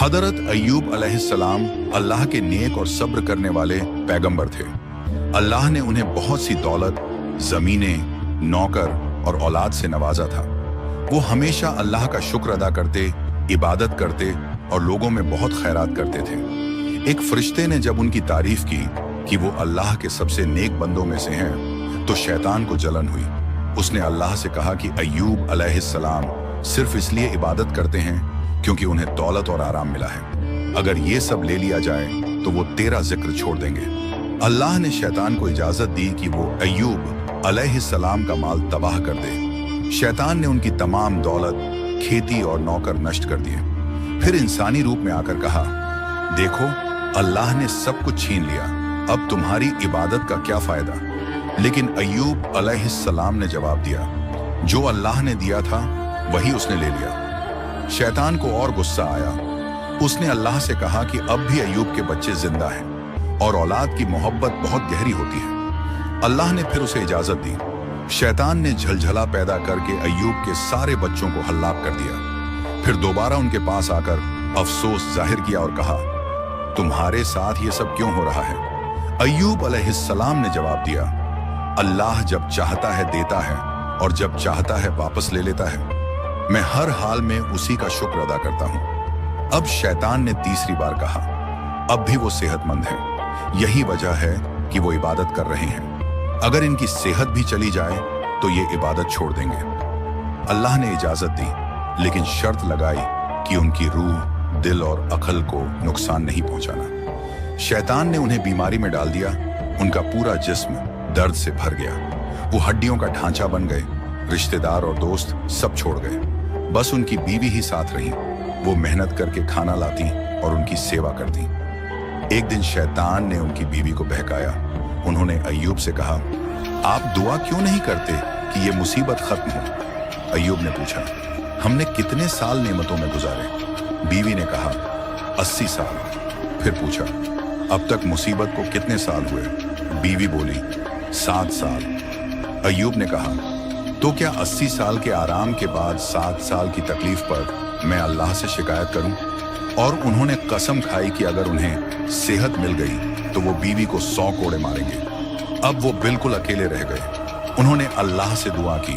हजरत अय्यूब अलैहिस्सलाम अल्लाह के नेक और सब्र करने वाले पैगंबर थे। अल्लाह ने उन्हें बहुत सी दौलत, जमीनें, नौकर और औलाद से नवाजा था। वो हमेशा अल्लाह का शुक्र अदा करते, इबादत करते और लोगों में बहुत खैरात करते थे। एक फरिश्ते ने जब उनकी तारीफ की कि वो अल्लाह के सबसे नेक बंदों में से हैं, तो शैतान को जलन हुई। उसने अल्लाह से कहा कि अय्यूब अलैहिस्सलाम सिर्फ इसलिए इबादत करते हैं क्योंकि उन्हें दौलत और आराम मिला है। अगर ये सब ले लिया जाए तो वो तेरा जिक्र छोड़ देंगे। अल्लाह ने शैतान को इजाजत दी कि वो अय्यूब अलैहिस्सलाम का माल तबाह कर दे। शैतान ने उनकी तमाम दौलत, खेती और नौकर नष्ट कर दिए। फिर इंसानी रूप में आकर कहा, देखो अल्लाह ने सब कुछ छीन लिया, अब तुम्हारी इबादत का क्या फायदा। लेकिन अय्यूब अलैहिस्सलाम ने जवाब दिया, जो अल्लाह ने दिया था वही उसने ले लिया। शैतान को और गुस्सा आया। उसने अल्लाह से कहा कि अब भी अय्यूब के बच्चे जिंदा हैं और औलाद की मोहब्बत बहुत गहरी होती है। अल्लाह ने फिर उसे इजाजत दी। शैतान ने झलझला पैदा करके अय्यूब के सारे बच्चों को हलाक कर दिया। फिर दोबारा उनके पास आकर अफसोस जाहिर किया और कहा, तुम्हारे साथ ये सब क्यों हो रहा है। अय्यूब अलैहिस्सलाम ने जवाब दिया, अल्लाह जब चाहता है देता है और जब चाहता है वापस ले लेता है। मैं हर हाल में उसी का शुक्र अदा करता हूं। अब शैतान ने तीसरी बार कहा, अब भी वो सेहतमंद हैं। यही वजह है कि वो इबादत कर रहे हैं। अगर इनकी सेहत भी चली जाए तो ये इबादत छोड़ देंगे। अल्लाह ने इजाजत दी, लेकिन शर्त लगाई कि उनकी रूह, दिल और अक्ल को नुकसान नहीं पहुंचाना। शैतान ने उन्हें बीमारी में डाल दिया। उनका पूरा जिस्म दर्द से भर गया। वो हड्डियों का ढांचा बन गए। रिश्तेदार और दोस्त सब छोड़ गए। बस उनकी बीवी ही साथ रही। वो मेहनत करके खाना लाती और उनकी सेवा करती। एक दिन शैतान ने उनकी बीवी को बहकाया। उन्होंने अय्यूब से कहा, आप दुआ क्यों नहीं करते कि ये मुसीबत खत्म हो। अय्यूब ने पूछा, हमने कितने साल नेमतों में गुजारे। बीवी ने कहा, 80 साल। फिर पूछा, अब तक मुसीबत को कितने साल हुए। बीवी बोली, 7 साल। अय्यूब ने कहा, तो क्या 80 साल के आराम के बाद 7 साल की तकलीफ पर मैं अल्लाह से शिकायत करूं। और उन्होंने कसम खाई कि अगर उन्हें सेहत मिल गई तो वो बीवी को 100 कोड़े मारेंगे। अब वो बिल्कुल अकेले रह गए। उन्होंने अल्लाह से दुआ की,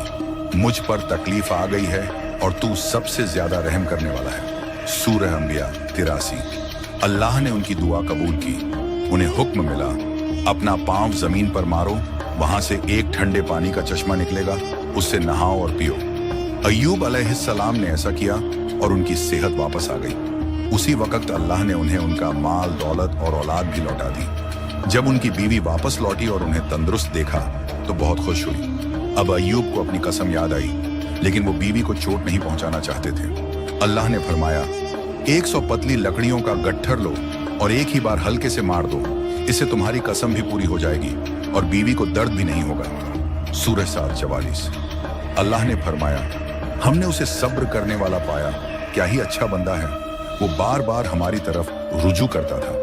मुझ पर तकलीफ आ गई है और तू सबसे ज्यादा रहम करने वाला है। सूरह अंबिया 83। अल्लाह ने उनकी दुआ कबूल की। उन्हें हुक्म मिला, अपना पांव जमीन पर मारो, वहां से एक ठंडे पानी का चश्मा निकलेगा, उससे नहाओ और पियो। अय्यूब अलैहिस्सलाम ने ऐसा किया और उनकी सेहत वापस आ गई। उसी वक्त अल्लाह ने उन्हें उनका माल, दौलत और औलाद भी लौटा दी। जब उनकी बीवी वापस लौटी और उन्हें तंदुरुस्त देखा तो बहुत खुश हुई। अब अय्यूब को अपनी कसम याद आई, लेकिन वो बीवी को चोट नहीं पहुंचाना चाहते थे। अल्लाह ने फरमाया, 100 पतली लकड़ियों का गट्ठर लो और एक ही बार हल्के से मार दो, इससे तुम्हारी कसम भी पूरी हो जाएगी और बीवी को दर्द भी नहीं होगा। सूरह 44। अल्लाह ने फरमाया, हमने उसे सब्र करने वाला पाया, क्या ही अच्छा बंदा है। वो बार बार हमारी तरफ रुजू करता था।